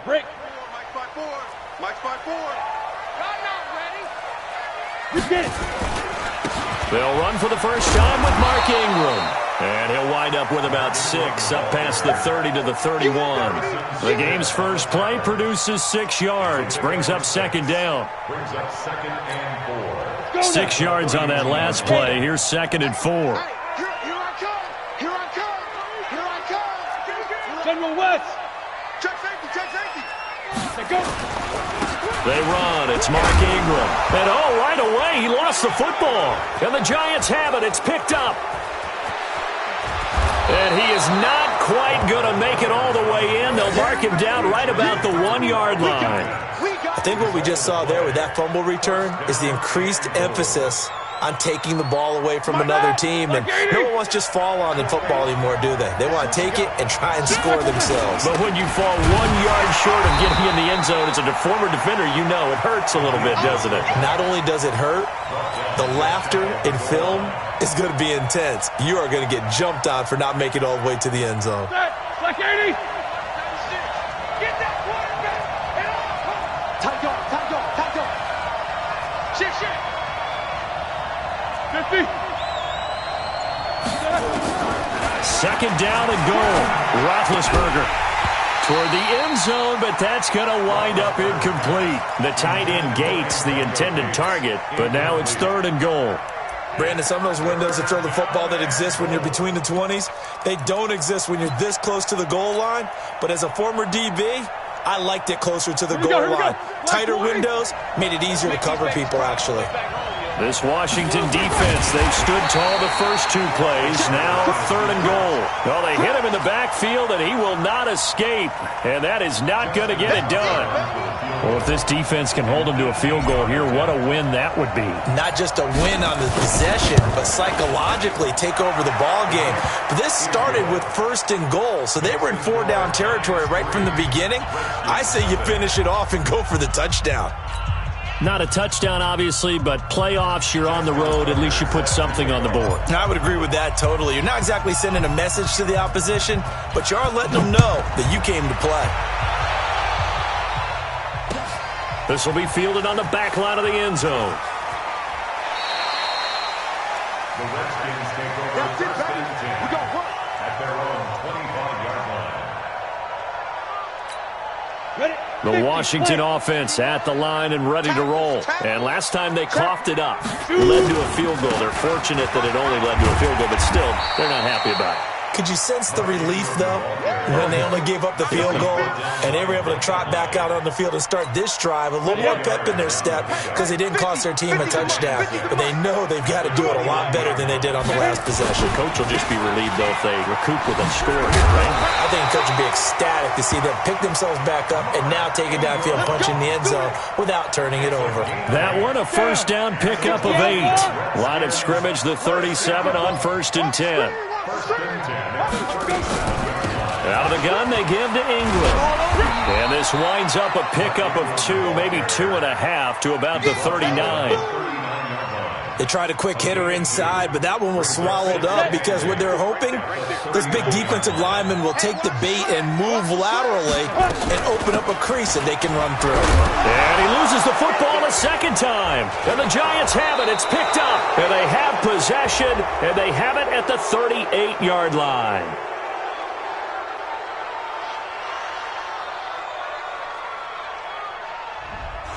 Break. Mike's by 4. Mike's by 4. Right now, ready? You get it. They'll run for the first time with Mark Ingram. And he'll wind up with about 6, up past the 30 to the 31. The game's first play produces 6 yards, brings up second down. Brings up 2nd and 4. 6 yards on that last play. Here's 2nd and 4. Here I come. Here I come. Here I come. General West. Check safety. Check safety. Let's go. They run. It's Mark Ingram. And right away, he lost the football. And the Giants have it. It's picked up. And he is not quite going to make it all the way in. They'll mark him down right about the 1-yard line. I think what we just saw there with that fumble return is the increased emphasis on taking the ball away from another team. And no one wants to just fall on in football anymore, do they? They want to take it and try and score themselves. But when you fall 1 yard short of getting in the end zone as a former defender, you know it hurts a little bit, doesn't it? Not only does it hurt, the laughter in film is going to be intense. You are going to get jumped on for not making it all the way to the end zone. Like 80. Get that quarterback. Tight go. Shit. 50. Second down and goal. Roethlisberger toward the end zone, but that's going to wind up incomplete. The tight end Gates, the intended target, but now it's 3rd and goal. Brandon, some of those windows to throw the football that exist when you're between the 20s, they don't exist when you're this close to the goal line. But as a former DB, I liked it closer to the goal line. Tighter windows made it easier to cover people, actually. This Washington defense, they've stood tall the first 2 plays. Now 3rd and goal. Well, they hit him in the backfield, and he will not escape. And that is not going to get it done. Well, if this defense can hold him to a field goal here, what a win that would be. Not just a win on the possession, but psychologically take over the ball game. But this started with 1st and goal, so they were in 4-down territory right from the beginning. I say you finish it off and go for the touchdown. Not a touchdown, obviously, but playoffs, you're on the road. At least you put something on the board. I would agree with that totally. You're not exactly sending a message to the opposition, but you are letting them know that you came to play. This will be fielded on the back line of the end zone. The Redskins take over 1st and 10 at their own 25-yard line. Ready? The Washington offense at the line and ready to roll. And last time they coughed it up, led to a field goal. They're fortunate that it only led to a field goal, but still, they're not happy about it. Could you sense the relief, though, when they only gave up the field goal and they were able to trot back out on the field and start this drive, a little more pep in their step because they didn't cost their team a touchdown. But they know they've got to do it a lot better than they did on the last possession. The coach will just be relieved, though, if they recoup with a score, right? I think the coach would be ecstatic to see them pick themselves back up and now take it downfield, punch in the end zone without turning it over. That one, a first down pickup of 8. Line of scrimmage, the 37 on 1st and 10. Out of the gun, they give to Ingram. And this winds up a pickup of 2, maybe 2.5 to about the 39. They tried a quick hitter inside, but that one was swallowed up because what they're hoping, this big defensive lineman will take the bait and move laterally and open up a crease that they can run through. And he loses the football a second time. And the Giants have it. It's picked up. And they have possession, and they have it at the 38-yard line.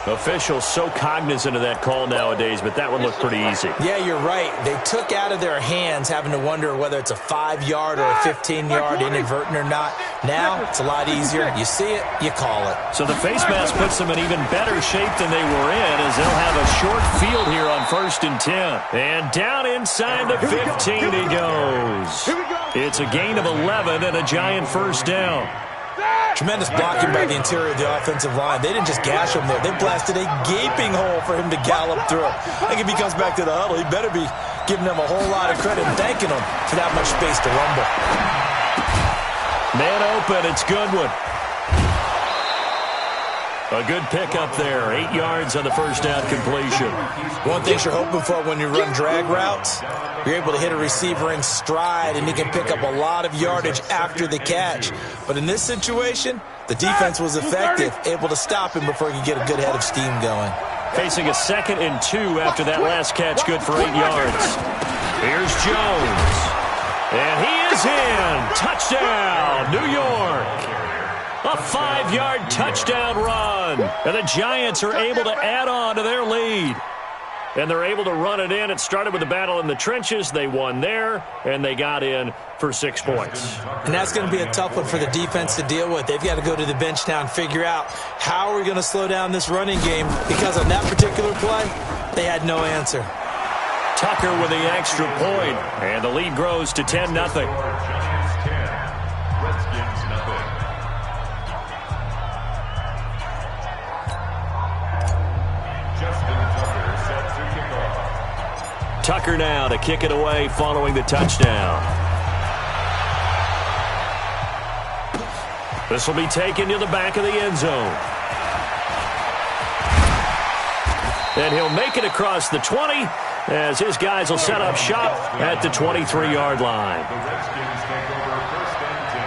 Officials so cognizant of that call nowadays, but that one looked pretty easy. Yeah, you're right. They took out of their hands having to wonder whether it's a 5-yard or a 15-yard, inadvertent or not. Now, it's a lot easier. You see it, you call it. So the face mask puts them in even better shape than they were in as they'll have a short field here on 1st and 10. And down inside the 15 he goes. It's a gain of 11 and a Giant first down. Tremendous blocking by the interior of the offensive line. They didn't just gash him there. They blasted a gaping hole for him to gallop through. I think if he comes back to the huddle, he better be giving them a whole lot of credit and thanking them for that much space to rumble. Man open, it's Goodwin. A good pickup there. 8 yards on the first down completion. One thing you're hoping for when you run drag routes, you're able to hit a receiver in stride, and he can pick up a lot of yardage after the catch. But in this situation, the defense was effective, able to stop him before he could get a good head of steam going. Facing a 2nd and 2 after that last catch, good for 8 yards. Here's Jones. And he is in. Touchdown, New York. A 5-yard touchdown run. And the Giants are able to add on to their lead. And they're able to run it in. It started with a battle in the trenches. They won there, and they got in for 6 points. And that's going to be a tough one for the defense to deal with. They've got to go to the bench now and figure out how are we going to slow down this running game, because on that particular play, they had no answer. Tucker with the extra point, and the lead grows to 10-0. Giants 10, Redskins nothing. Justin Tucker set to kick off. Tucker now to kick it away following the touchdown. This will be taken to the back of the end zone. And he'll make it across the 20 as his guys will set up shop at the 23-yard line. The Redskins take over 1st and 10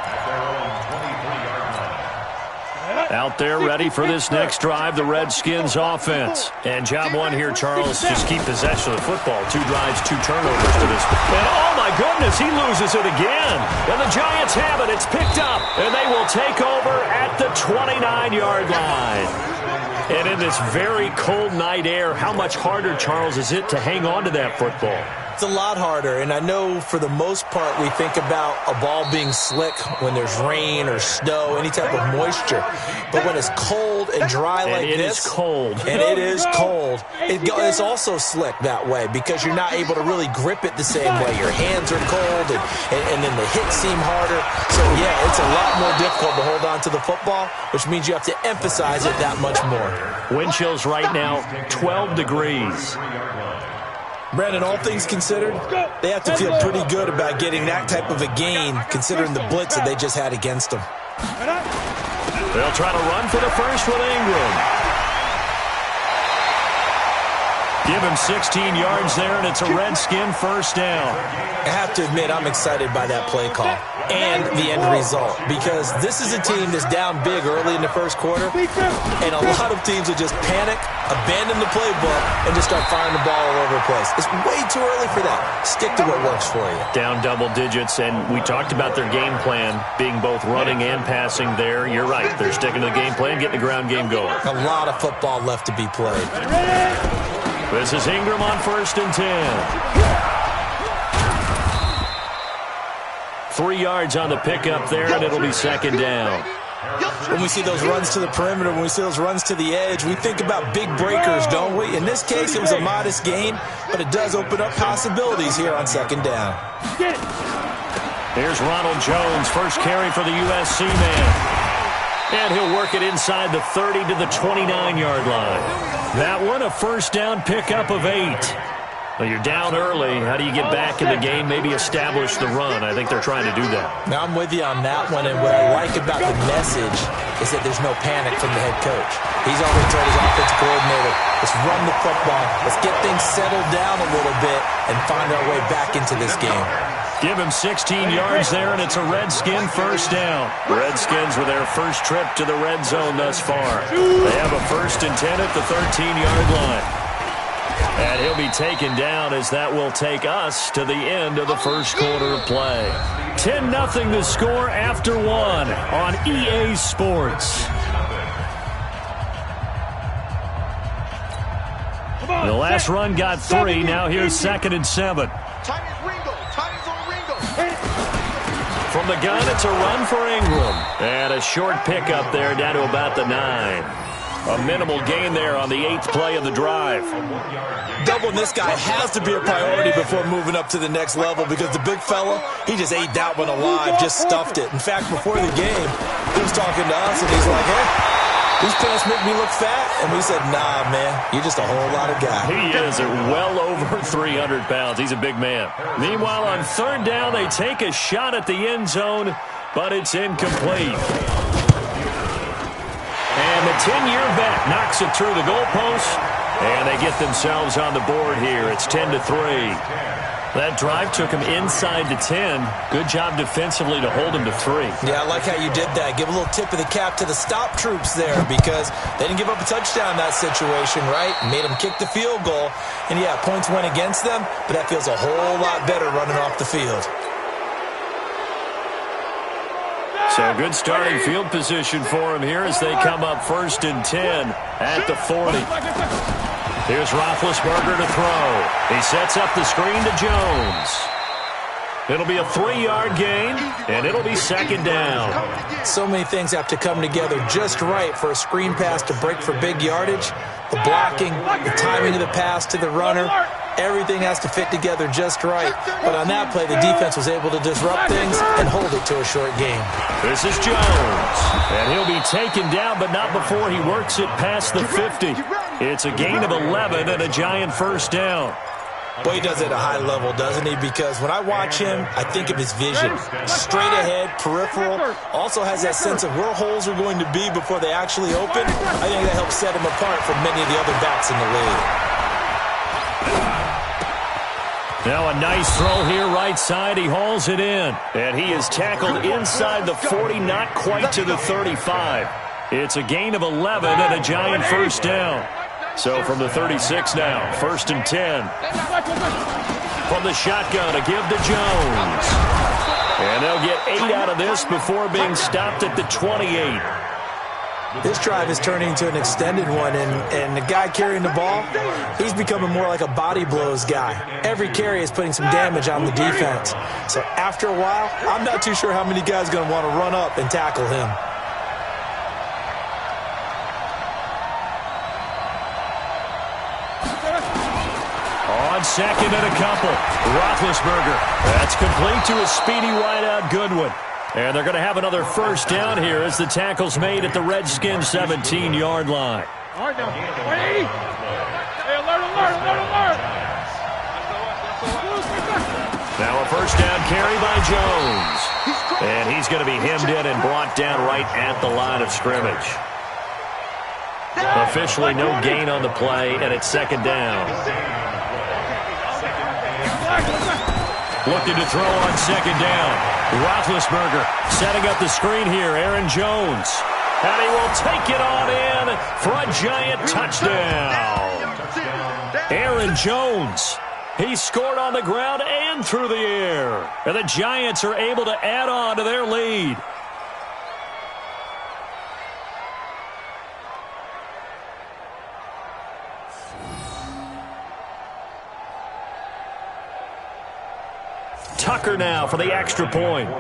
at their own 23-yard line. Out there ready for this next drive, the Redskins offense. And job one here, Charles, just keep possession of the football. 2 drives, 2 turnovers to this. And oh my goodness, he loses it again. And the Giants have it. It's picked up. And they will take over at the 29-yard line. And in this very cold night air, how much harder, Charles, is it to hang on to that football? It's a lot harder, and I know for the most part we think about a ball being slick when there's rain or snow, any type of moisture. But when it's cold and dry like this, and it is cold. And it is cold, it's also slick that way because you're not able to really grip it the same way. Your hands are cold, and then the hits seem harder. So, yeah, it's a lot more difficult to hold on to the football, which means you have to emphasize it that much more. Wind chills right now, 12 degrees. Brandon, all things considered, they have to feel pretty good about getting that type of a gain considering the blitz that they just had against them. They'll try to run for the first with Ingram. Give him 16 yards there, and it's a Redskin first down. I have to admit, I'm excited by that play call and the end result because this is a team that's down big early in the first quarter, and a lot of teams will just panic, abandon the playbook, and just start firing the ball all over the place. It's way too early for that. Stick to what works for you. Down double digits, and we talked about their game plan being both running and passing there. You're right. They're sticking to the game plan, getting the ground game going. A lot of football left to be played. This is Ingram on 1st and 10. 3 yards on the pickup there, and it'll be 2nd down. When we see those runs to the perimeter, when we see those runs to the edge, we think about big breakers, don't we? In this case, it was a modest gain, but it does open up possibilities here on 2nd down. Here's Ronald Jones, first carry for the USC man. And he'll work it inside the 30 to the 29-yard line. That one, a first down pickup of 8. Well, you're down early. How do you get back in the game, maybe establish the run? I think they're trying to do that. Now, I'm with you on that one, and what I like about the message is that there's no panic from the head coach. He's already told his offensive coordinator, let's run the football, let's get things settled down a little bit, and find our way back into this game. Give him 16 yards there, and it's a Redskin first down. Redskins with their first trip to the red zone thus far. They have a 1st and 10 at the 13-yard line. And he'll be taken down as that will take us to the end of the first quarter of play. 10-0 the score after 1 on EA Sports. The last run got 3. Now here's 2nd and 7. From the gun, it's a run for Ingram. And a short pickup there down to about the 9. A minimal gain there on the 8th play of the drive. Doubling this guy has to be a priority before moving up to the next level because the big fella, he just ate that one alive, just stuffed it. In fact, before the game, he was talking to us, and he's like, hey, these pants make me look fat. And we said, nah, man, you're just a whole lot of guy. He is well over 300 pounds. He's a big man. Meanwhile, on 3rd down, they take a shot at the end zone, but it's incomplete. And the 10-year vet knocks it through the goalpost, and they get themselves on the board here. It's 10-3. That drive took him inside the 10. Good job defensively to hold him to 3. Yeah, I like how you did that. Give a little tip of the cap to the stop troops there because they didn't give up a touchdown in that situation, right? Made them kick the field goal. And, yeah, points went against them, but that feels a whole lot better running off the field. So good starting field position for him here as they come up 1st and 10 at the 40. Here's Roethlisberger to throw. He sets up the screen to Jones. It'll be a 3-yard gain, and it'll be 2nd down. So many things have to come together just right for a screen pass to break for big yardage. The blocking, the timing of the pass to the runner, everything has to fit together just right. But on that play, the defense was able to disrupt things and hold it to a short game. This is Jones, and he'll be taken down, but not before he works it past the 50. It's a gain of 11 and a Giant 1st down. Boy, he does it at a high level, doesn't he? Because when I watch him, I think of his vision. Straight ahead, peripheral. Also has that sense of where holes are going to be before they actually open. I think that helps set him apart from many of the other backs in the league. Now a nice throw here right side. He hauls it in. And he is tackled inside the 40, not quite to the 35. It's a gain of 11 and a Giant 1st down. So from the 36 now, 1st and 10. From the shotgun, a give to Jones. And they'll get 8 out of this before being stopped at the 28. This drive is turning into an extended one, and the guy carrying the ball, he's becoming more like a body blows guy. Every carry is putting some damage on the defense. So after a while, I'm not too sure how many guys are going to want to run up and tackle him. On 2nd and a couple, Roethlisberger. That's complete to a speedy wideout Goodwin. And they're going to have another 1st down here as the tackle's made at the Redskins' 17-yard line. All right, now. Hey, alert. Now a 1st down carry by Jones. And he's going to be hemmed in and brought down right at the line of scrimmage. Officially no gain on the play, and it's 2nd down. Looking to throw on 2nd down. Roethlisberger setting up the screen here. Aaron Jones. And he will take it on in for a Giant touchdown. Aaron Jones. He scored on the ground and through the air. And the Giants are able to add on to their lead. Tucker now for the extra point.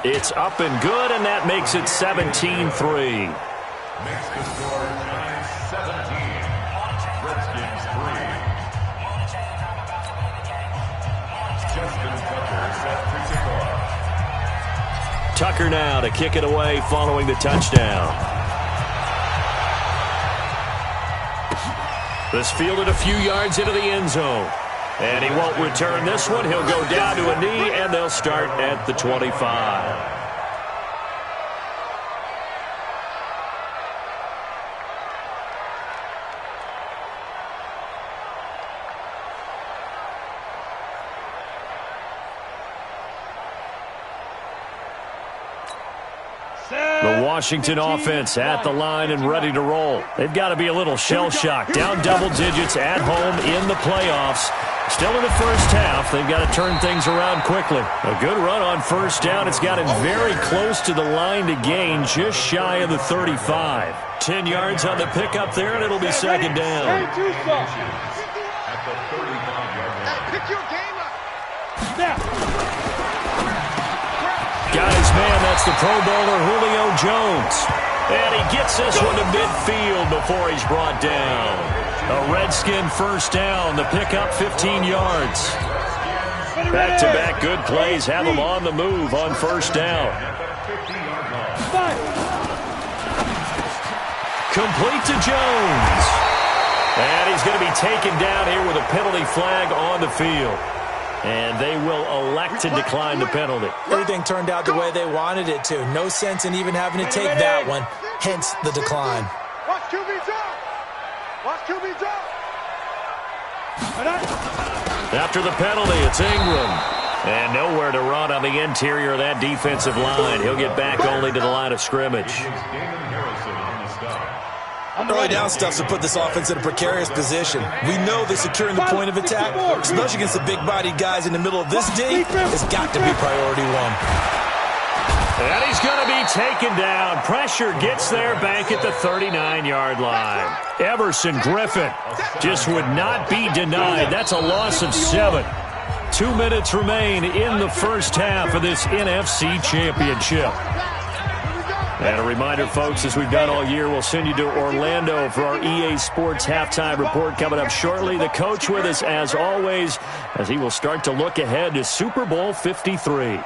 It's up and good, and that makes it 17-3. Makes the score Giants 17, Redskins 3. Justin Tucker set to kick off. Tucker now to kick it away following the touchdown. This fielded a few yards into the end zone. And he won't return this one. He'll go down to a knee, and they'll start at the 25. The Washington offense at the line and ready to roll. They've got to be a little shell-shocked. Down double digits at home in the playoffs. Still in the first half. They've got to turn things around quickly. A good run on 1st down. It's got him very close to the line to gain, just shy of the 35. 10 yards on the pickup there, and it'll be 2nd down. At the 35-yard line. Pick your game up. Snap. Got his man. That's the Pro Bowler Julio Jones. And he gets this one to midfield before he's brought down. A Redskin 1st down. The pickup 15 yards. Back-to-back good plays have him on the move on 1st down. Complete to Jones. And he's going to be taken down here with a penalty flag on the field. And they will elect to decline the penalty. Everything turned out the way they wanted it to. No sense in even having to take that one, hence the decline. Watch QB drop. Watch QB drop. After the penalty, it's Ingram. And nowhere to run on the interior of that defensive line. He'll get back only to the line of scrimmage. Early down stuff to put this offense in a precarious position. We know that securing the point of attack, especially against the big-bodied guys in the middle of this D, has got to be priority one. And he's going to be taken down. Pressure gets there back at the 39-yard line. Everson Griffin just would not be denied. That's a loss of 7. 2 minutes remain in the first half of this NFC Championship. And a reminder, folks, as we've done all year, we'll send you to Orlando for our EA Sports Halftime Report coming up shortly. The coach with us, as always, as he will start to look ahead to Super Bowl 53.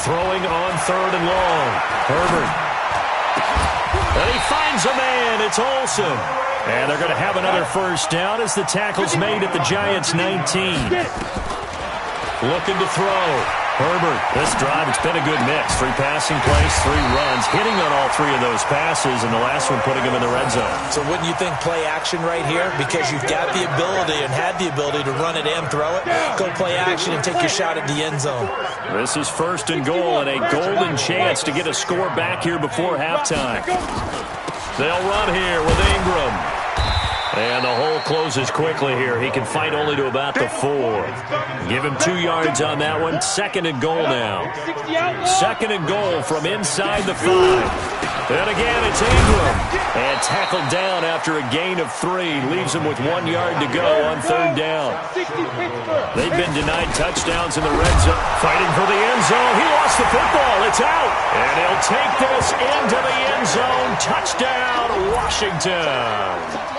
Throwing on 3rd and long. Herbert. And he finds a man. It's Olsen. And they're going to have another first down as the tackle's made at the Giants' 19. Looking to throw. Herbert, this drive, it's been a good mix. 3 passing plays, 3 runs, hitting on all 3 of those passes, and the last one putting him in the red zone. So wouldn't you think play action right here? Because you've got the ability and had the ability to run it and throw it. Go play action and take your shot at the end zone. This is 1st and goal and a golden chance to get a score back here before halftime. They'll run here with Ingram. And the hole closes quickly here. He can fight only to about the 4. Give him 2 yards on that one. 2nd and goal now. 2nd and goal from inside the 5. And again, it's Ingram. And tackled down after a gain of 3. Leaves him with 1 yard to go on 3rd down. They've been denied touchdowns in the red zone. Fighting for the end zone. He lost the football. It's out. And he'll take this into the end zone. Touchdown, Washington.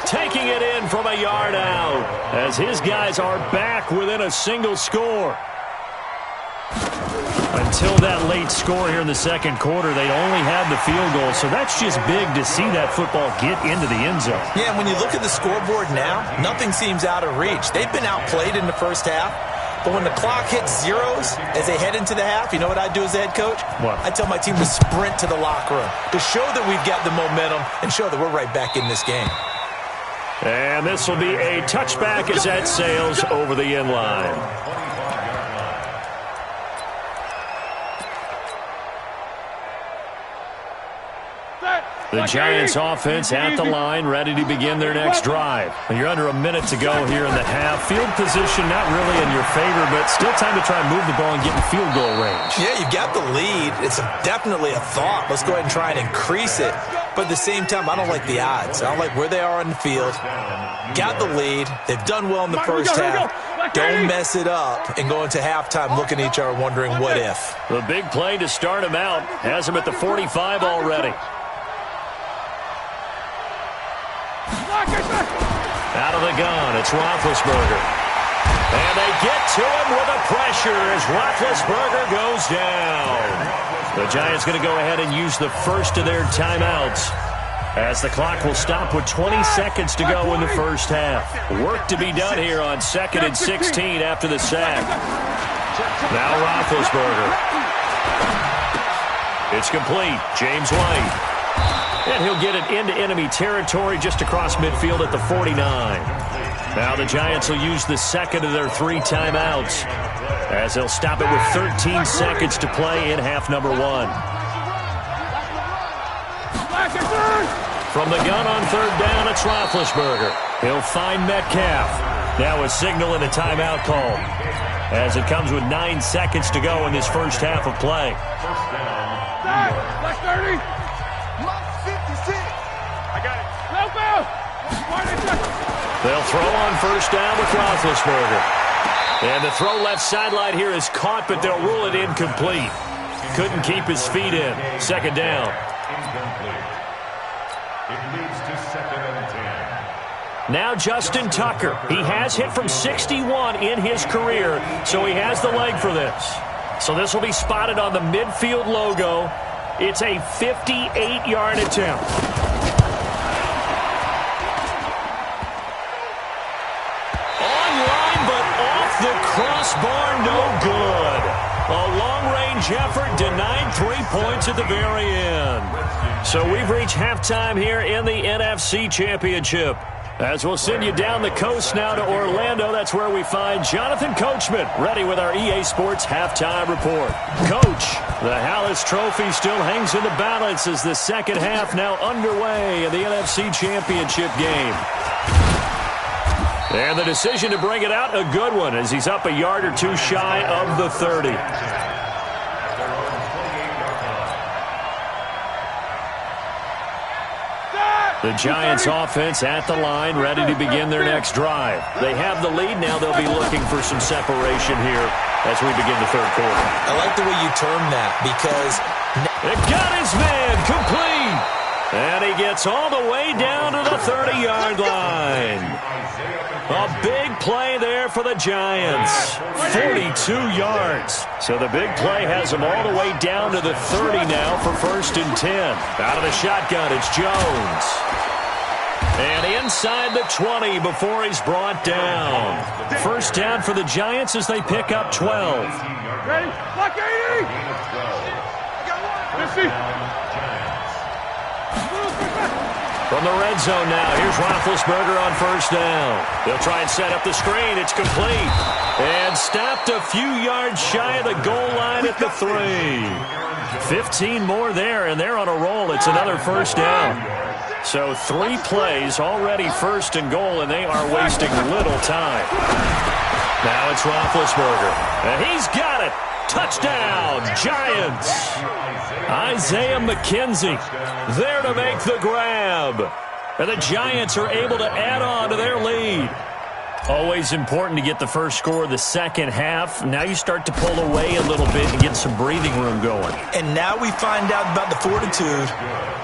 Taking it in from a yard out as his guys are back within a single score. Until that late score here in the 2nd quarter, they only had the field goal, so that's just big to see that football get into the end zone. Yeah, when you look at the scoreboard now, nothing seems out of reach. They've been outplayed in the first half, but when the clock hits zeros as they head into the half, you know what I do as the head coach? What? I tell my team to sprint to the locker room to show that we've got the momentum and show that we're right back in this game. And this will be a touchback as that sails over the end line. The Giants offense at the line, ready to begin their next drive. You're under a minute to go here in the half. Field position not really in your favor, but still time to try and move the ball and get in field goal range. Yeah, you've got the lead. It's definitely a thought. Let's go ahead and try and increase it. But at the same time, I don't like the odds. I don't like where they are on the field. Got the lead. They've done well in the first half. Don't mess it up and go into halftime looking at each other wondering what if. The big play to start him out has him at the 45 already. Out of the gun, it's Roethlisberger. And they get to him with the pressure as Roethlisberger goes down. The Giants going to go ahead and use the first of their timeouts as the clock will stop with 20 seconds to go in the first half. Work to be done here on 2nd and 16 after the sack. Now Roethlisberger. It's complete. James White. And he'll get it into enemy territory just across midfield at the 49. Now the Giants will use the 2nd of their 3 timeouts as they'll stop it with 13 seconds to play in half number 1. From the gun on 3rd down, it's Roethlisberger. He'll find Metcalf. Now a signal and a timeout call as it comes with 9 seconds to go in this first half of play. Black 30. They'll throw on 1st down with Roethlisberger. And the throw left sideline here is caught, but they'll rule it incomplete. Couldn't keep his feet in. 2nd down. It leads to 2nd and 10. Now Justin Tucker. He has hit from 61 in his career, so he has the leg for this. So this will be spotted on the midfield logo. It's a 58-yard attempt. the crossbar, no good. A long-range effort denied 3 points at the very end. So we've reached halftime here in the NFC Championship. As we'll send you down the coast now to Orlando, that's where we find Jonathan Coachman, ready with our EA Sports Halftime Report. Coach, the Hallis Trophy still hangs in the balance as the second half now underway in the NFC Championship game. And the decision to bring it out, a good one, as he's up a yard or two shy of the 30. The Giants offense at the line, ready to begin their next drive. They have the lead. Now they'll be looking for some separation here as we begin the third quarter. I like the way you term that because it got his man complete. And he gets all the way down to the 30-yard line. A big play there for the Giants. 42 yards. So the big play has them all the way down to the 30 now for 1st and 10. Out of the shotgun, it's Jones. And inside the 20 before he's brought down. First down for the Giants as they pick up 12. Ready? Lock 80! From the red zone now, here's Roethlisberger on first down. They'll try and set up the screen. It's complete. And stopped a few yards shy of the goal line at the 3. 15 more there, and they're on a roll. It's another first down. So 3 plays, already 1st and goal, and they are wasting little time. Now it's Roethlisberger. And he's got it. Touchdown, Giants. Isaiah McKenzie there to make the grab. And the Giants are able to add on to their lead. Always important to get the first score of the second half. Now you start to pull away a little bit and get some breathing room going. And now we find out about the fortitude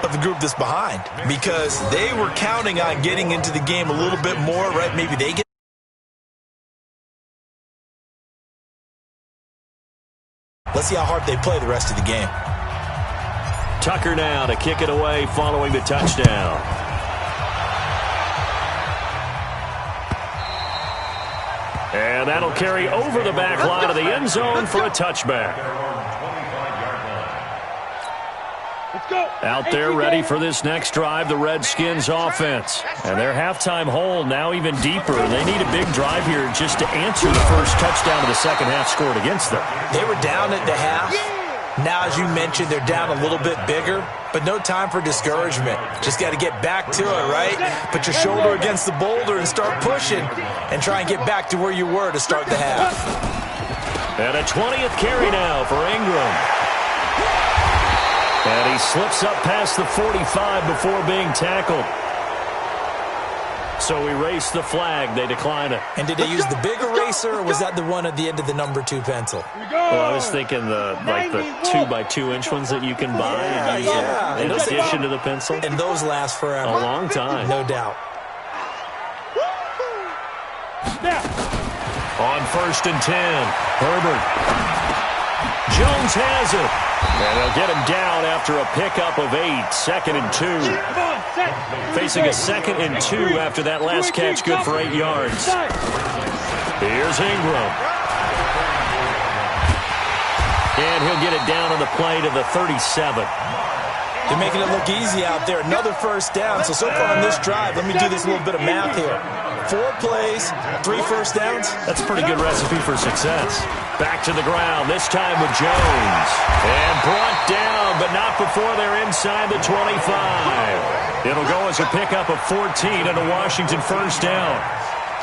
of the group that's behind because they were counting on getting into the game a little bit more, right? Maybe they get. Let's see how hard they play the rest of the game. Tucker now to kick it away following the touchdown. And that'll carry over the back line of the end zone for a touchback. Out there ready for this next drive, the Redskins offense. And their halftime hole now even deeper. They need a big drive here just to answer the first touchdown of the second half scored against them. They were down at the half. Now, as you mentioned, they're down a little bit bigger, but no time for discouragement. Just got to get back to it, right? Put your shoulder against the boulder and start pushing and try and get back to where you were to start the half. And a 20th carry now for Ingram. And he slips up past the 45 before being tackled. So we race the flag. They decline it. And did they use the big eraser, or was that the one at the end of the number 2 pencil? Well, I was thinking the 2x2-inch ones that you can buy and use in addition to the pencil. And those last forever. A long time. No doubt. On 1st and 10, Herbert. Jones has it. And they'll get him down after a pickup of 8. 2nd and 2. Facing a 2nd and 2 after that last catch, good for 8 yards. Here's Ingram. And he'll get it down on the play to the 37. They're making it look easy out there. Another first down. So far on this drive, let me do this little bit of math here. 4 plays, 3 first downs. That's a pretty good recipe for success. Back to the ground, this time with Jones. And brought down, but not before they're inside the 25. It'll go as a pickup of 14 and a Washington first down.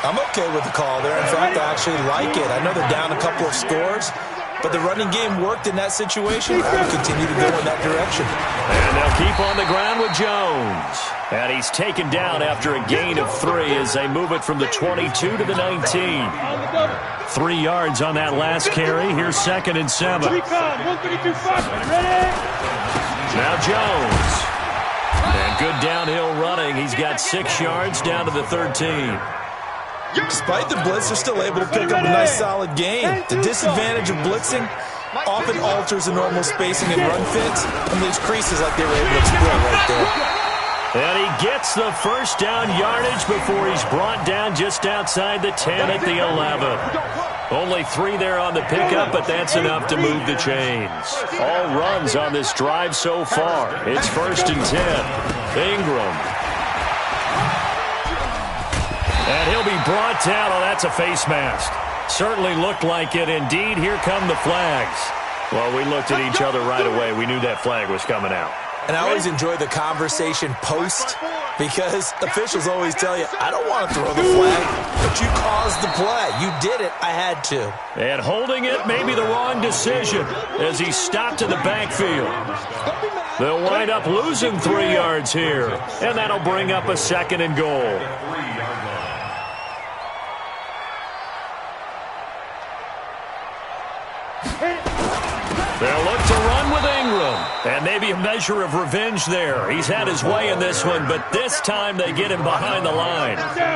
I'm okay with the call there. In fact, I actually like it. I know they're down a couple of scores, but the running game worked in that situation. I will continue to go in that direction. And they'll keep on the ground with Jones. And he's taken down after a gain of 3 as they move it from the 22 to the 19. 3 yards on that last carry. Here's 2nd and 7. Now Jones. And good downhill running. He's got 6 yards down to the 13. Despite the blitz, they're still able to pick up a nice solid gain. The disadvantage of blitzing often alters the normal spacing and run fits, and those creases like they were able to exploit right there. And he gets the first down yardage before he's brought down just outside the 10 at the 11. Only 3 there on the pickup, but that's enough to move the chains. All runs on this drive so far. It's 1st and 10. Ingram. And he'll be brought down. Oh, that's a face mask. Certainly looked like it. Indeed, here come the flags. Well, we looked at each other right away. We knew that flag was coming out. And I always enjoy the conversation post because officials always tell you, I don't want to throw the flag, but you caused the play. You did it. I had to. And holding it may be the wrong decision as he stopped in the backfield. They'll wind up losing 3 yards here, and that'll bring up a 2nd and goal. They'll look to run with Ingram. And maybe a measure of revenge there. He's had his way in this one, but this time they get him behind the line.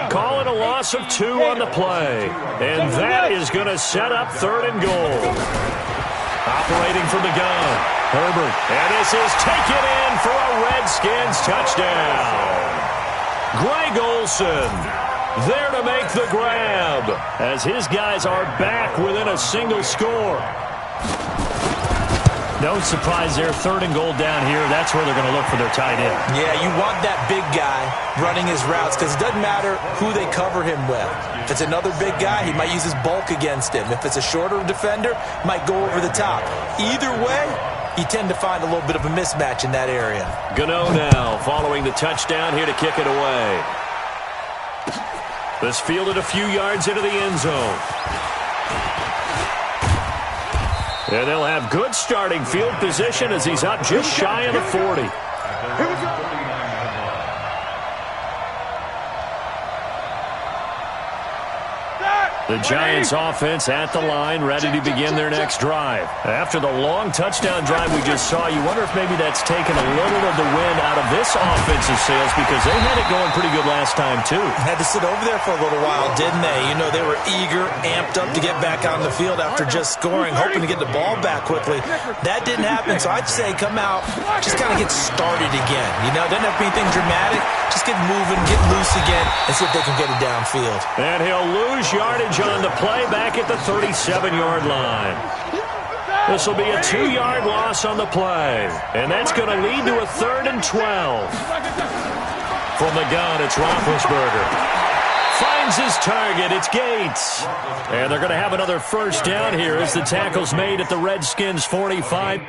Call it a loss of 2 on the play. And that is going to set up 3rd and goal. Operating from the gun, Herbert. And this is taken in for a Redskins touchdown. Greg Olsen there to make the grab as his guys are back within a single score. No surprise there, 3rd and goal down here. That's where they're going to look for their tight end. Yeah, you want that big guy running his routes because it doesn't matter who they cover him with. If it's another big guy, he might use his bulk against him. If it's a shorter defender, might go over the top. Either way, you tend to find a little bit of a mismatch in that area. Gano now following the touchdown here to kick it away. This fielded a few yards into the end zone. And they'll have good starting field position as he's up just shy of the 40. Here we go. The Giants offense at the line, ready to begin their next drive. After the long touchdown drive we just saw, you wonder if maybe that's taken a little of the wind out of this offensive sails because they had it going pretty good last time too. Had to sit over there for a little while, didn't they? You know, they were eager, amped up to get back on the field after just scoring, hoping to get the ball back quickly. That didn't happen, so I'd say come out, just kind of get started again. You know, doesn't have to be anything dramatic. Just get moving, get loose again, and see if they can get it downfield. And he'll lose yardage on the play back at the 37-yard line. This will be a 2-yard loss on the play. And that's going to lead to a 3rd and 12. From the gun, it's Roethlisberger. Finds his target. It's Gates. And they're going to have another 1st down here as the tackle's made at the Redskins' 45.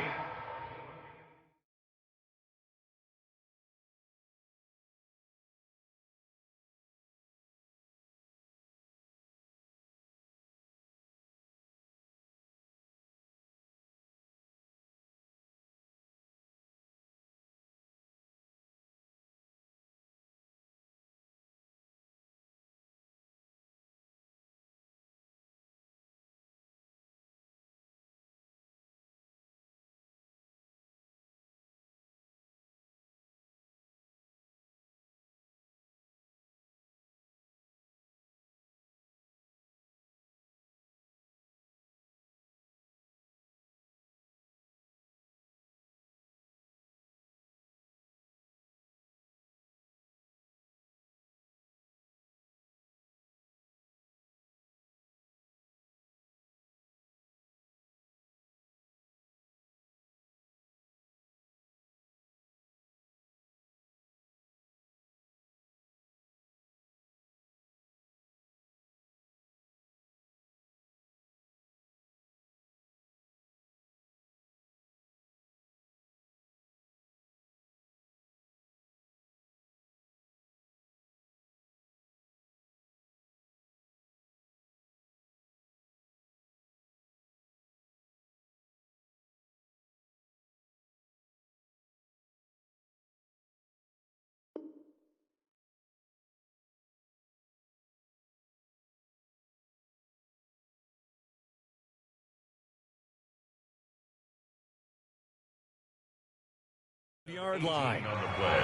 Yard line on the play.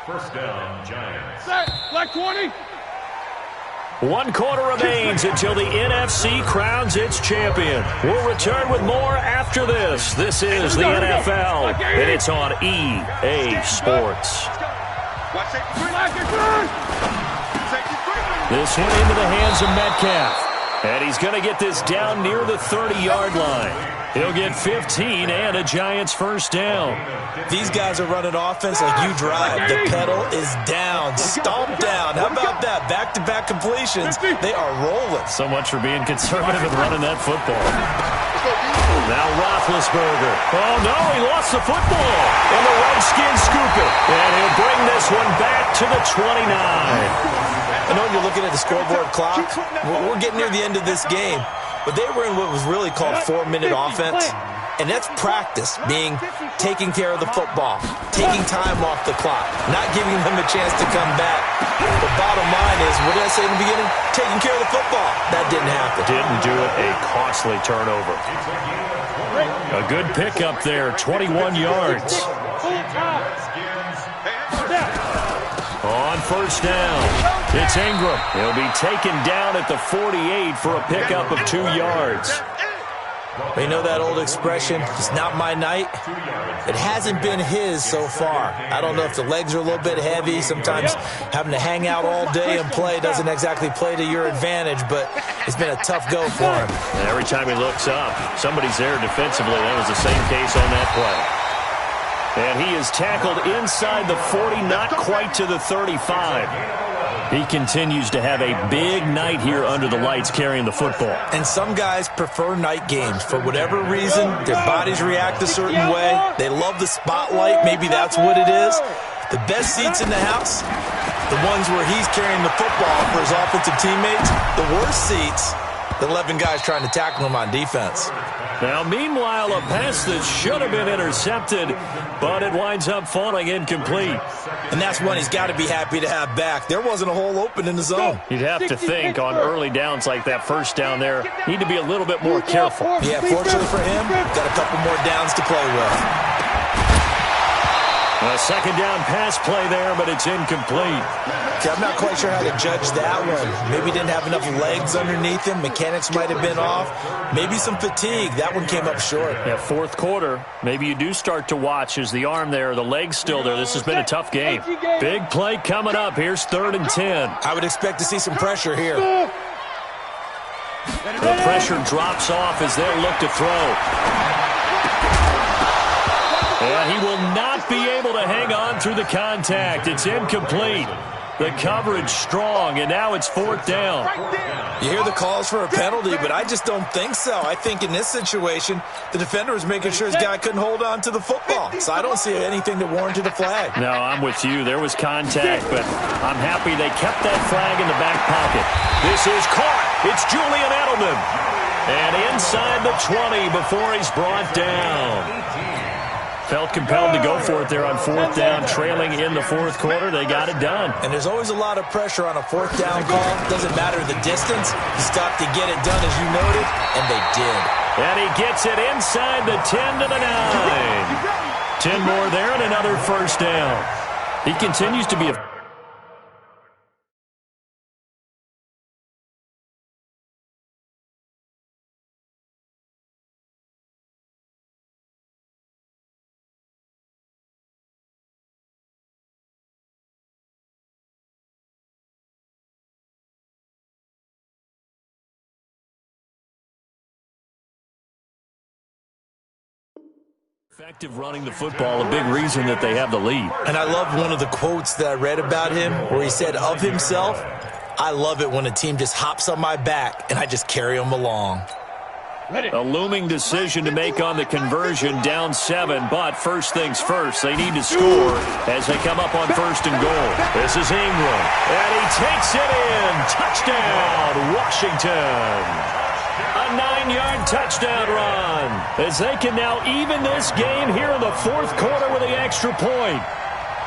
1st down, Giants. Set. Black 20. 1 quarter remains until the NFC crowns its champion. We'll return with more after this. This is the NFL, and it's on EA Sports. This one into the hands of Metcalf. And he's going to get this down near the 30-yard line. He'll get 15 and a Giants first down. These guys are running offense like you drive. The pedal is down, stomped down. How about that? Back-to-back completions. They are rolling. So much for being conservative and running that football. Now Roethlisberger. Oh, no, he lost the football. And the Redskins scoop it. And he'll bring this one back to the 29. I know you're looking at the scoreboard clock. We're getting near the end of this game. But they were in what was really called 4-minute offense. And that's practice, being taking care of the football, taking time off the clock, not giving them a chance to come back. The bottom line is, what did I say in the beginning? Taking care of the football. That didn't happen. Didn't do it. A costly turnover. A good pickup there, 21 yards. On first down, it's Ingram. He'll be taken down at the 48 for a pickup of 2 yards. You know that old expression, it's not my night? It hasn't been his so far. I don't know if the legs are a little bit heavy. Sometimes having to hang out all day and play doesn't exactly play to your advantage, but it's been a tough go for him. And every time he looks up, somebody's there defensively. That was the same case on that play. And he is tackled inside the 40, not quite to the 35. He continues to have a big night here under the lights carrying the football. And some guys prefer night games. For whatever reason, their bodies react a certain way. They love the spotlight. Maybe that's what it is. The best seats in the house, the ones where he's carrying the football for his offensive teammates. The worst seats, the 11 guys trying to tackle him on defense. Now, meanwhile, a pass that should have been intercepted, but it winds up falling incomplete. And that's one he's got to be happy to have back. There wasn't a hole open in the zone. You'd have to think on early downs like that first down there, need to be a little bit more careful. Yeah, fortunately for him, got a couple more downs to play with. A second down pass play there, but it's incomplete. Okay, I'm not quite sure how to judge that one. Maybe didn't have enough legs underneath him. Mechanics might have been off. Maybe some fatigue. That one came up short. Yeah, fourth quarter, maybe you do start to watch as the arm there, the leg's still there. This has been a tough game. Big play coming up. Here's 3rd and 10. I would expect to see some pressure here. The pressure drops off as they'll look to throw. And he will not be able to hang on through the contact. It's incomplete. The coverage strong, and now it's 4th down. You hear the calls for a penalty, but I just don't think so. I think in this situation, the defender was making sure his guy couldn't hold on to the football. So I don't see anything that warranted a flag. No, I'm with you. There was contact, but I'm happy they kept that flag in the back pocket. This is caught. It's Julian Edelman. And inside the 20 before he's brought down. Felt compelled to go for it there on 4th down, trailing in the 4th quarter. They got it done. And there's always a lot of pressure on a 4th down call. Doesn't matter the distance. He's got to get it done, as you noted, and they did. And he gets it inside the 10 to the 9. 10 more there and another first down. He continues to be a... effective running the football, a big reason that they have the lead. And I love one of the quotes that I read about him where he said of himself, I love it when a team just hops on my back and I just carry them along. A looming decision to make on the conversion, down 7, but first things first, they need to score as they come up on 1st and goal. This is Ingram, and he takes it in. Touchdown, Washington. A 9-yard touchdown run as they can now even this game here in the 4th quarter with the extra point.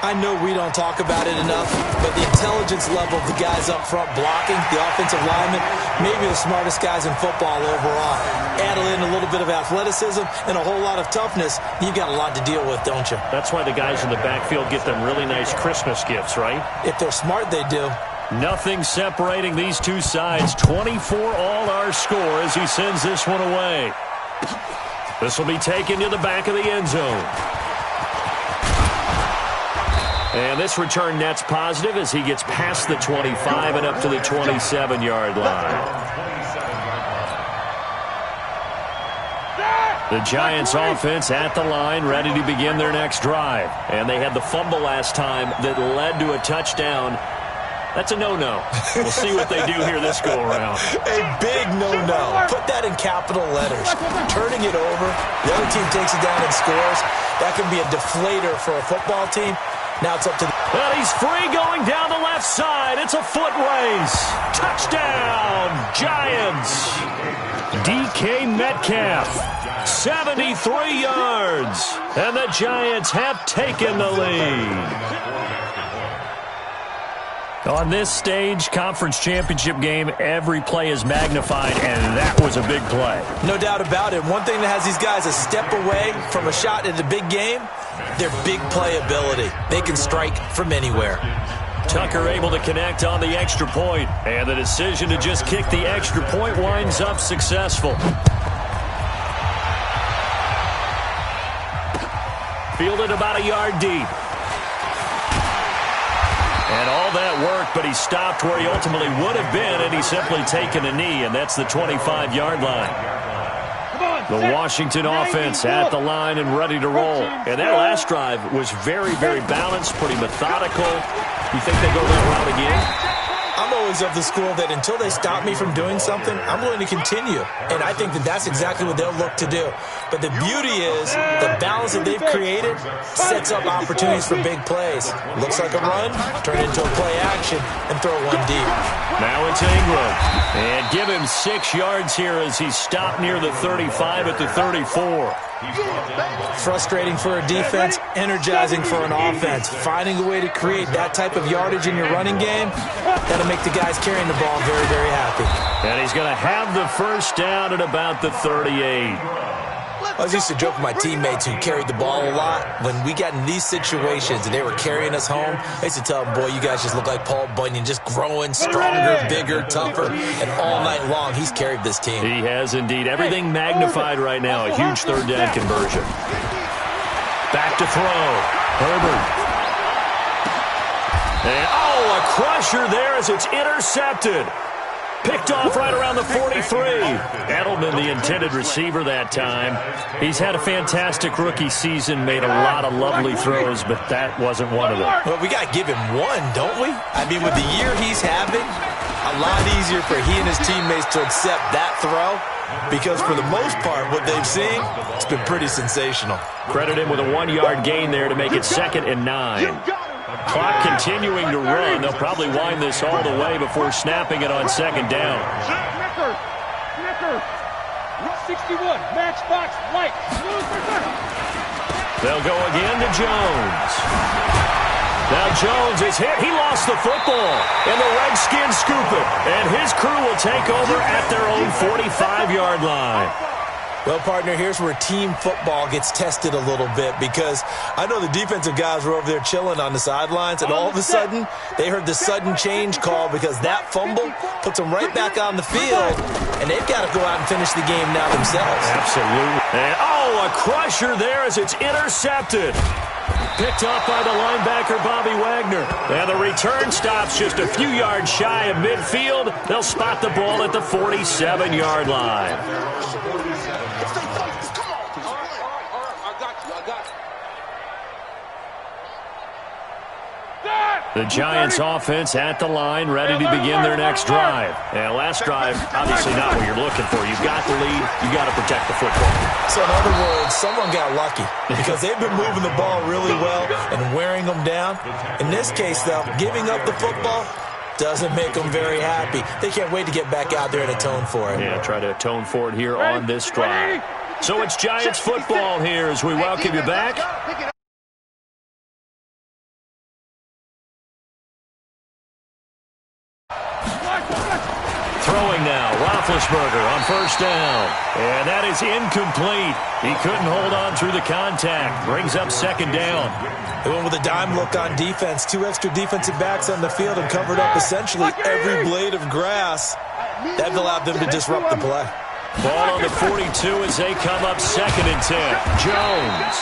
I know we don't talk about it enough, but the intelligence level of the guys up front blocking, the offensive linemen, maybe the smartest guys in football overall. Add in a little bit of athleticism and a whole lot of toughness, you've got a lot to deal with, don't you? That's why the guys in the backfield get them really nice Christmas gifts, right? If they're smart, they do. Nothing separating these two sides. 24 all our score as he sends this one away. This will be taken to the back of the end zone. And this return net's positive as he gets past the 25 and up to the 27-yard line. The Giants offense at the line, ready to begin their next drive. And they had the fumble last time that led to a touchdown. That's a no-no. We'll see what they do here this go-around. A big no-no. Put that in capital letters. Turning it over, the other team takes it down and scores. That can be a deflator for a football team. Now it's up to the... Well, he's free going down the left side. It's a foot race. Touchdown, Giants. DK Metcalf, 73 yards. And the Giants have taken the lead. On this stage, conference championship game, every play is magnified, and that was a big play. No doubt about it. One thing that has these guys a step away from a shot in the big game, their big play ability. They can strike from anywhere. Tucker able to connect on the extra point, and the decision to just kick the extra point winds up successful. Fielded about a yard deep. And all that worked, but he stopped where he ultimately would have been, and he's simply taken a knee, and that's the 25-yard line. The Washington offense at the line and ready to roll. And that last drive was very, very balanced, pretty methodical. You think they go that route again? I'm always of the school that until they stop me from doing something, I'm going to continue. And I think that that's exactly what they'll look to do. But the beauty is the balance that they've created sets up opportunities for big plays. Looks like a run, turn it into a play action, and throw one deep. Now it's Ingram. And give him 6 yards here as he's stopped near the 35 at the 34. Frustrating for a defense, energizing for an offense. Finding a way to create that type of yardage in your running game, that'll make the guys carrying the ball very, very happy. And he's going to have the first down at about the 38. I used to joke with my teammates who carried the ball a lot. When we got in these situations and they were carrying us home, I used to tell them, boy, you guys just look like Paul Bunyan, just growing stronger, bigger, tougher, and all night long he's carried this team. He has indeed. Everything magnified right now. A huge third down conversion. Back to throw. Herbert. And, a crusher there as it's intercepted. Picked off right around the 43. Edelman, the intended receiver that time. He's had a fantastic rookie season, made a lot of lovely throws, but that wasn't one of them. Well, we got to give him one, don't we? I mean, with the year he's having, a lot easier for he and his teammates to accept that throw because for the most part, what they've seen, it's been pretty sensational. Credit him with a 1-yard gain there to make it 2nd and 9. Clock continuing to run. They'll probably wind this all the way before snapping it on 2nd down. Snicker. 61. Matchbox light. They'll go again to Jones. Now Jones is hit. He lost the football. And the Redskins scoop it. And his crew will take over at their own 45-yard line. Well, partner, here's where team football gets tested a little bit because I know the defensive guys were over there chilling on the sidelines, and all of a sudden, they heard the sudden change call because that fumble puts them right back on the field, and they've got to go out and finish the game now themselves. Absolutely. And, a crusher there as it's intercepted. Picked off by the linebacker, Bobby Wagner. And the return stops just a few yards shy of midfield. They'll spot the ball at the 47-yard line. The Giants offense at the line, ready to begin their next drive. And last drive, obviously not what you're looking for. You've got the lead. You've got to protect the football. So in other words, someone got lucky because they've been moving the ball really well and wearing them down. In this case, though, giving up the football doesn't make them very happy. They can't wait to get back out there and atone for it. Yeah, try to atone for it here on this drive. So it's Giants football here as we welcome you back. Throwing now, Roethlisberger on first down. And that is incomplete. He couldn't hold on through the contact. Brings up 2nd down. They went with a dime look on defense. 2 extra defensive backs on the field and covered up essentially every blade of grass. That allowed them to disrupt the play. Ball on the 42 as they come up 2nd and 10. Jones.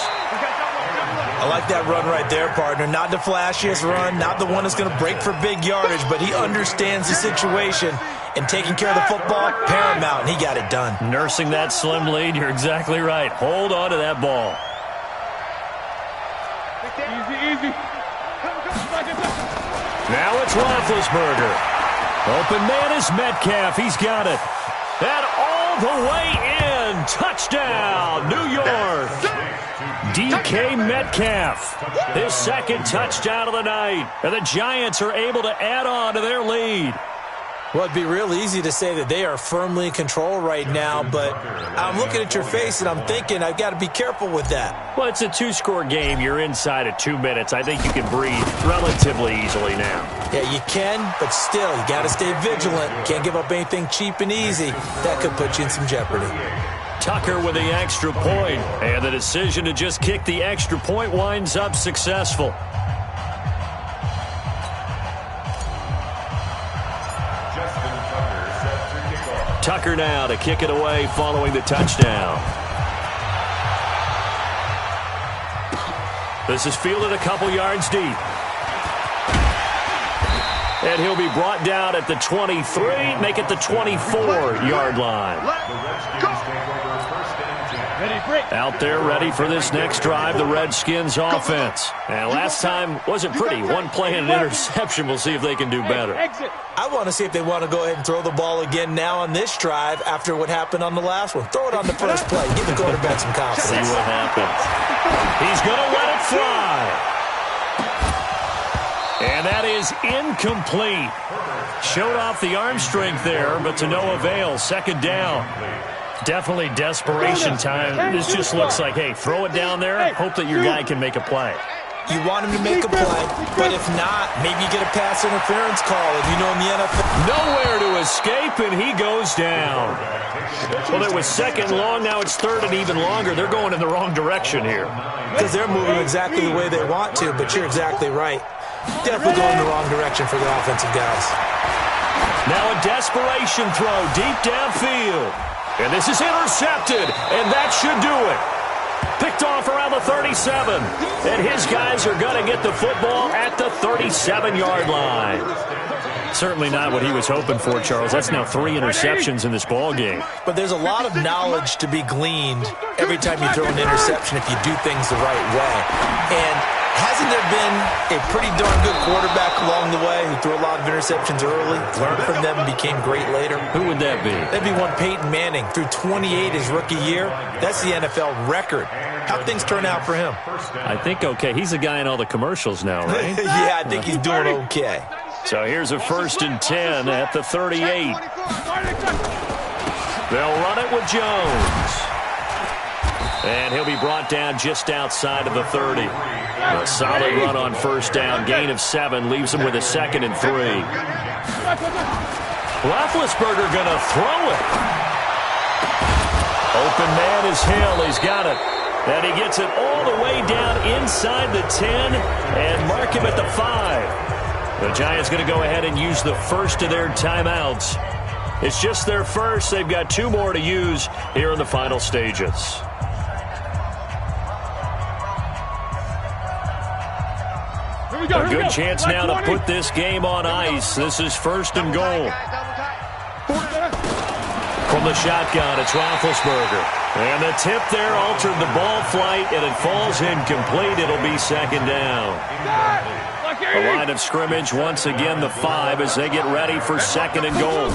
I like that run right there, partner. Not the flashiest run, not the one that's going to break for big yardage, but he understands the situation, and taking care of the football, paramount, and he got it done. Nursing that slim lead, you're exactly right. Hold on to that ball. Easy. Now it's Roethlisberger. Open man is Metcalf. He's got it. And all the way in. Touchdown, New York. DK Metcalf. His second touchdown of the night. And the Giants are able to add on to their lead. Well, it'd be real easy to say that they are firmly in control right now, but I'm looking at your face and I'm thinking I've got to be careful with that. Well, it's a two-score game. You're inside of 2 minutes. I think you can breathe relatively easily now. Yeah, you can, but still, you got to stay vigilant. Can't give up anything cheap and easy. That could put you in some jeopardy. Tucker with the extra point, and the decision to just kick the extra point winds up successful. Tucker now to kick it away following the touchdown. This is fielded a couple yards deep. And he'll be brought down at the 23, make it the 24-yard line. Out there ready for this next drive, the Redskins offense. And last time wasn't pretty. One play and an interception. We'll see if they can do better. I want to see if they want to go ahead and throw the ball again now on this drive after what happened on the last one. Throw it on the first play. Give the quarterback some confidence. See what happens. He's going to let it fly. And that is incomplete. Showed off the arm strength there, but to no avail. Second down. Definitely desperation time. This just looks like, hey, throw it down there, hope that your guy can make a play. You want him to make a play, but if not, maybe you get a pass interference call. If you know in the NFL. Nowhere to escape, and he goes down. Well, it was second long. Now it's third and even longer. They're going in the wrong direction here. Because they're moving exactly the way they want to, but you're exactly right. Definitely going in the wrong direction for the offensive guys. Now a desperation throw deep downfield. And this is intercepted, and that should do it. Picked off around the 37. And his guys are going to get the football at the 37-yard line. Certainly not what he was hoping for, Charles. That's now 3 interceptions in this ball game. But there's a lot of knowledge to be gleaned every time you throw an interception if you do things the right way. And hasn't there been a pretty darn good quarterback along the way who threw a lot of interceptions early, learned from them, and became great later? Who would that be? That'd be one Peyton Manning. Threw 28 his rookie year. That's the NFL record. How'd things turn out for him? I think okay. He's the guy in all the commercials now, right? Yeah, I think he's doing okay. So here's a 1st and 10 at the 38. They'll run it with Jones. And he'll be brought down just outside of the 30. A solid run on first down. Gain of 7 leaves him with a 2nd and 3. Roethlisberger going to throw it. Open man is Hill. He's got it. And he gets it all the way down inside the 10 and mark him at the 5. The Giants going to go ahead and use the first of their timeouts. It's just their first. They've got 2 more to use here in the final stages. A good chance now to put this game on ice. This is 1st and goal. From the shotgun, it's Roethlisberger. And the tip there altered the ball flight, and it falls incomplete. It'll be 2nd down. The line of scrimmage, once again, the 5 as they get ready for 2nd and goal.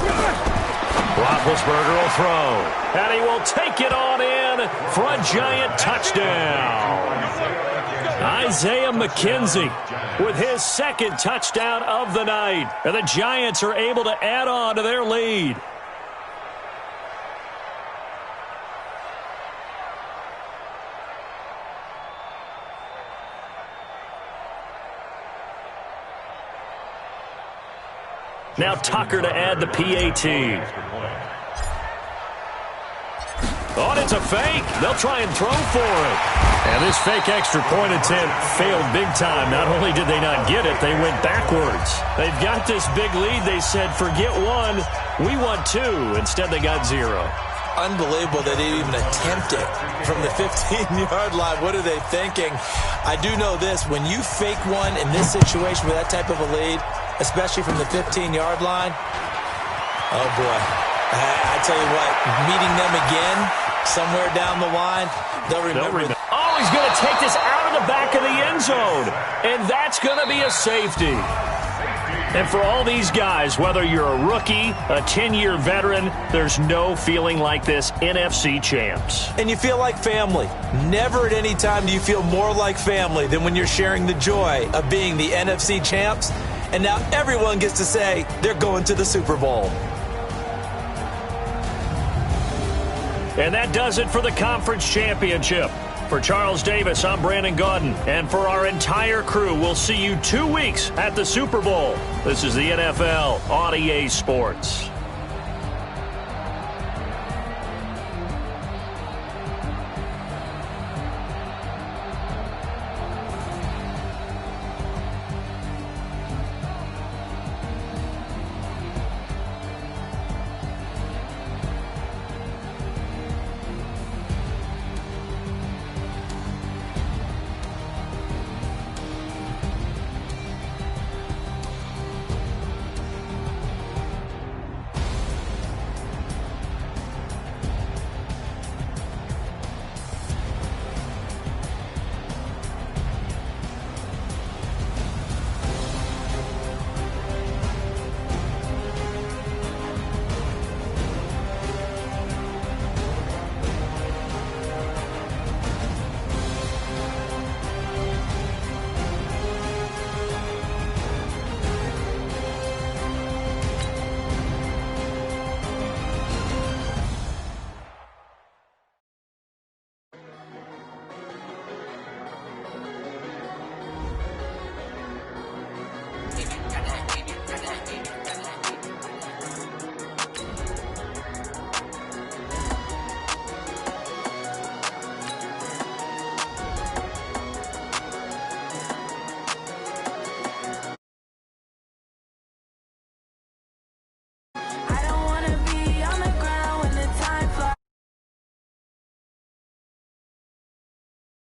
Roethlisberger will throw. And he will take it on in for a Giant touchdown. Isaiah McKenzie with his 2nd touchdown of the night. And the Giants are able to add on to their lead. Now Tucker to add the PAT. Oh, and it's a fake. They'll try and throw for it. And this fake extra point attempt failed big time. Not only did they not get it, they went backwards. They've got this big lead. They said, forget 1, we want 2. Instead, they got 0. unbelievable that they even attempt it from the 15-yard line. What are they thinking? I do know this. When you fake one in this situation with that type of a lead, especially from the 15-yard line, oh, boy. I tell you what, meeting them again somewhere down the line, they'll remember. Oh, he's going to take this out of the back of the end zone, and that's going to be a safety. And for all these guys, whether you're a rookie, a 10-year veteran, there's no feeling like this NFC champs. And you feel like family. Never at any time do you feel more like family than when you're sharing the joy of being the NFC champs. And now everyone gets to say they're going to the Super Bowl. And that does it for the conference championship. For Charles Davis, I'm Brandon Gaudin. And for our entire crew, we'll see you 2 weeks at the Super Bowl. This is the NFL on EA Sports.